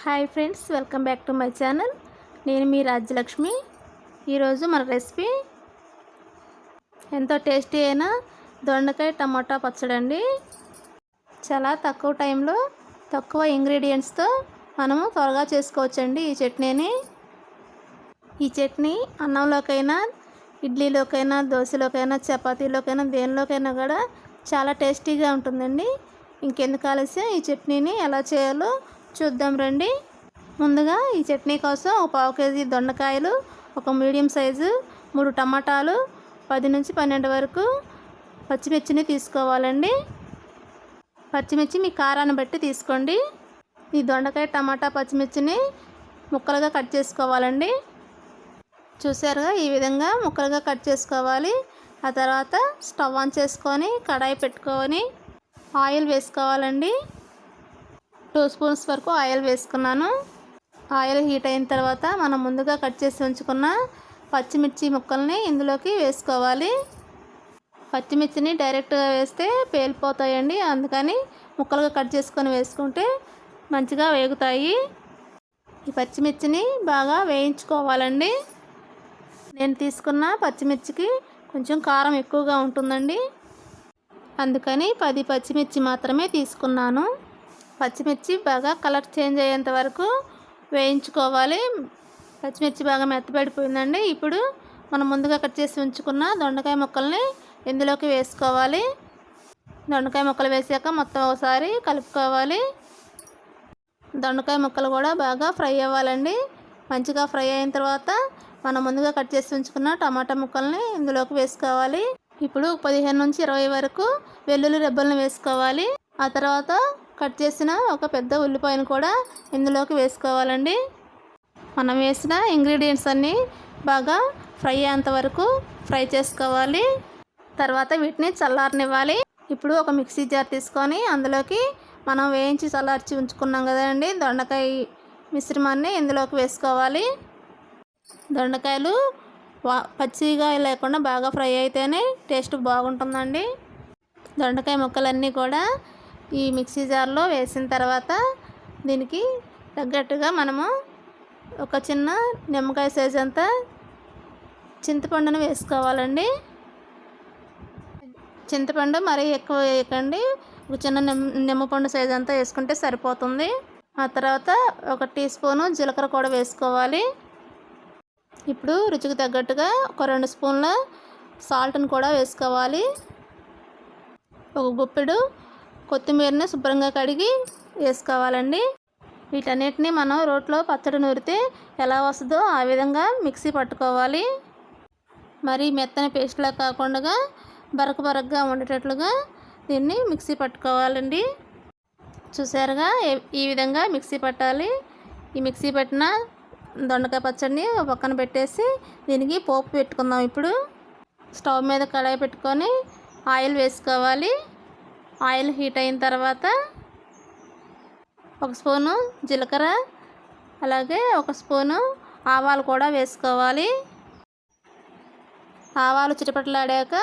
Hi friends, welcome back to my channel. నేను మీ రాజ్యలక్ష్మి. ఈరోజు మన రెసిపీ ఎంతో టేస్టీ అయిన దొండకాయ టమాటా పచ్చడి అండి. చాలా తక్కువ టైంలో తక్కువ ఇంగ్రీడియంట్స్తో మనము త్వరగా చేసుకోవచ్చండి ఈ చట్నీ అన్నంలోకైనా, ఇడ్లీలోకైనా, దోశలోకైనా, చపాతీలోకైనా, దేనిలోకైనా కూడా చాలా టేస్టీగా ఉంటుందండి. ఇంకెందుకు ఆలస్యం, ఈ చట్నీని ఎలా చేయాలో చూద్దాం రండి. ముందుగా ఈ చట్నీ కోసం ఒక 1/2 కేజీ దొండకాయలు, ఒక మీడియం సైజు 3 టమాటాలు, 10 నుంచి 12 వరకు పచ్చిమిర్చిని తీసుకోవాలండి. పచ్చిమిర్చి మీ కారాన్ని బట్టి తీసుకోండి. ఈ దొండకాయ, టమాటా, పచ్చిమిర్చిని ముక్కలుగా కట్ చేసుకోవాలండి. చూసారుగా, ఈ విధంగా ముక్కలుగా కట్ చేసుకోవాలి. ఆ తర్వాత స్టవ్ ఆన్ చేసుకొని కడాయి పెట్టుకొని ఆయిల్ వేసుకోవాలండి. 2 స్పూన్స్ వరకు ఆయిల్ వేసుకున్నాను. ఆయిల్ హీట్ అయిన తర్వాత మనం ముందుగా కట్ చేసి ఉంచుకున్న పచ్చిమిర్చి ముక్కల్ని ఇందులోకి వేసుకోవాలి. పచ్చిమిర్చిని డైరెక్ట్గా వేస్తే పేలిపోతాయండి, అందుకని ముక్కలుగా కట్ చేసుకొని వేసుకుంటే మంచిగా వేగుతాయి. ఈ పచ్చిమిర్చిని బాగా వేయించుకోవాలండి. నేను తీసుకున్న పచ్చిమిర్చికి కొంచెం కారం ఎక్కువగా ఉంటుందండి, అందుకని 10 పచ్చిమిర్చి మాత్రమే తీసుకున్నాను. పచ్చిమిర్చి బాగా కలర్ చేంజ్ అయ్యేంత వరకు వేయించుకోవాలి. పచ్చిమిర్చి బాగా మెత్తబడిపోయిందండి. ఇప్పుడు మనం ముందుగా కట్ చేసి ఉంచుకున్న దొండకాయ ముక్కల్ని ఇందులోకి వేసుకోవాలి. దొండకాయ ముక్కలు వేసాక మొత్తం ఒకసారి కలుపుకోవాలి. దొండకాయ ముక్కలు కూడా బాగా ఫ్రై అవ్వాలండి. మంచిగా ఫ్రై అయిన తర్వాత మనం ముందుగా కట్ చేసి ఉంచుకున్న టమాటా ముక్కల్ని ఇందులోకి వేసుకోవాలి. ఇప్పుడు 15 నుంచి 20 వరకు వెల్లుల్లి రెబ్బలను వేసుకోవాలి. ఆ తర్వాత కట్ చేసిన ఒక పెద్ద ఉల్లిపాయను కూడా ఇందులోకి వేసుకోవాలండి. మనం వేసిన ఇంగ్రీడియంట్స్ అన్నీ బాగా ఫ్రై అయ్యేంత వరకు ఫ్రై చేసుకోవాలి. తర్వాత వీటిని చల్లారనివ్వాలి. ఇప్పుడు ఒక మిక్సీ జార్ తీసుకొని అందులోకి మనం వేయించి చల్లార్చి ఉంచుకున్నాం కదండి దొండకాయ మిశ్రమాన్ని ఇందులోకి వేసుకోవాలి. దొండకాయలు పచ్చిగా లేకుండా బాగా ఫ్రై అయితేనే టేస్ట్ బాగుంటుందండి. దొండకాయ ముక్కలన్నీ కూడా ఈ మిక్సీ జార్లో వేసిన తర్వాత దీనికి తగ్గట్టుగా మనము ఒక చిన్న నిమ్మకాయ సైజ్ అంతా చింతపండును వేసుకోవాలండి. చింతపండు మరీ ఎక్కువ వేయకండి, ఒక చిన్న నిమ్మపండు సైజ్ అంతా వేసుకుంటే సరిపోతుంది. ఆ తర్వాత 1 టీ స్పూను జీలకర్ర కూడా వేసుకోవాలి. ఇప్పుడు రుచికి తగ్గట్టుగా ఒక 2 స్పూన్ల సాల్ట్ని కూడా వేసుకోవాలి. ఒక గుప్పెడు కొత్తిమీరని శుభ్రంగా కడిగి వేసుకోవాలండి. వీటన్నిటిని మనం రోట్లో పచ్చడి నూరితే ఎలా వస్తుందో ఆ విధంగా మిక్సీ పట్టుకోవాలి. మరి మెత్తని పేస్ట్లా కాకుండా బరకగా ఉండేటట్లుగా దీన్ని మిక్సీ పట్టుకోవాలండి. చూసారుగా, ఈ విధంగా మిక్సీ పట్టాలి. ఈ మిక్సీ పట్టిన దొండకాయ పచ్చడిని పక్కన పెట్టేసి దీనికి పోపు పెట్టుకుందాం. ఇప్పుడు స్టవ్ మీద కడాయి పెట్టుకొని ఆయిల్ వేసుకోవాలి. ఆయిల్ హీట్ అయిన తర్వాత 1 స్పూను జీలకర్ర, అలాగే 1 స్పూను ఆవాలు కూడా వేసుకోవాలి. ఆవాలు చిటపటలాడాక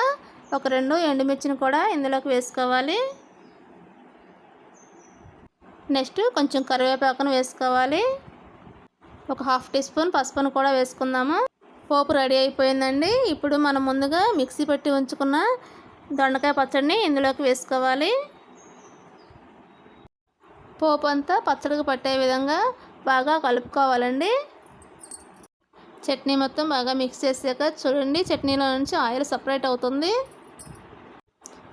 ఒక 2 ఎండుమిర్చిని కూడా ఇందులోకి వేసుకోవాలి. నెక్స్ట్ కొంచెం కరివేపాకును వేసుకోవాలి. ఒక 1/2 టీ స్పూన్ పసుపును కూడా వేసుకుందాము. పోపు రెడీ అయిపోయిందండి. ఇప్పుడు మనం ముందుగా మిక్సీ పెట్టి ఉంచుకున్న దొండకాయ పచ్చడిని ఇందులోకి వేసుకోవాలి. పోపు అంతా పచ్చడికి పట్టే విధంగా బాగా కలుపుకోవాలండి. చట్నీ మొత్తం బాగా మిక్స్ చేసాక చూడండి, చట్నీలో నుంచి ఆయిల్ సపరేట్ అవుతుంది.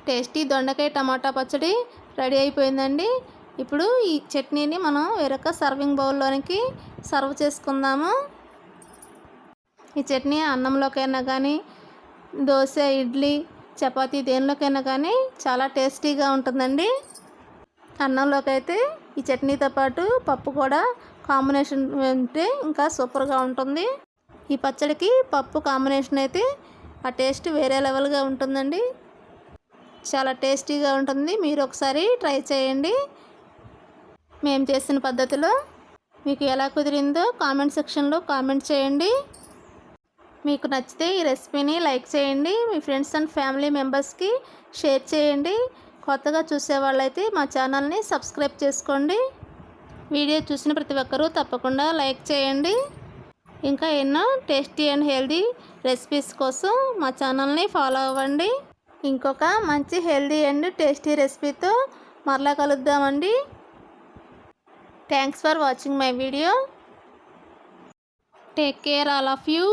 టేస్టీ దొండకాయ టమాటా పచ్చడి రెడీ అయిపోయిందండి. ఇప్పుడు ఈ చట్నీని మనం వేరొక సర్వింగ్ బౌల్లోనికి సర్వ్ చేసుకుందాము. ఈ చట్నీ అన్నంలోకైనా కానీ, దోశ, ఇడ్లీ, చపాతీ దేనిలోకైనా కానీ చాలా టేస్టీగా ఉంటుందండి. అన్నంలోకి అయితే ఈ చట్నీతో పాటు పప్పు కూడా కాంబినేషన్ ఉంటే ఇంకా సూపర్గా ఉంటుంది. ఈ పచ్చడికి పప్పు కాంబినేషన్ అయితే ఆ టేస్ట్ వేరే లెవెల్గా ఉంటుందండి. చాలా టేస్టీగా ఉంటుంది. మీరు ఒకసారి ట్రై చేయండి మేము చేసిన పద్ధతిలో. మీకు ఎలా కుదిరిందో కామెంట్ సెక్షన్లో కామెంట్ చేయండి. మీకు నచ్చితే ఈ రెసిపీని లైక్ చేయండి. మీ ఫ్రెండ్స్ అండ్ ఫ్యామిలీ మెంబర్స్కి షేర్ చేయండి. కొత్తగా చూసే వాళ్ళైతే మా ఛానల్ని సబ్స్క్రైబ్ చేసుకోండి. వీడియో చూసిన ప్రతి ఒక్కరూ తప్పకుండా లైక్ చేయండి. ఇంకా ఎన్నో టేస్టీ అండ్ హెల్దీ రెసిపీస్ కోసం మా ఛానల్ని ఫాలో అవ్వండి. ఇంకొక మంచి హెల్దీ అండ్ టేస్టీ రెసిపీతో మరలా కలుద్దామండి. Thanks for watching my video. Take care all of you.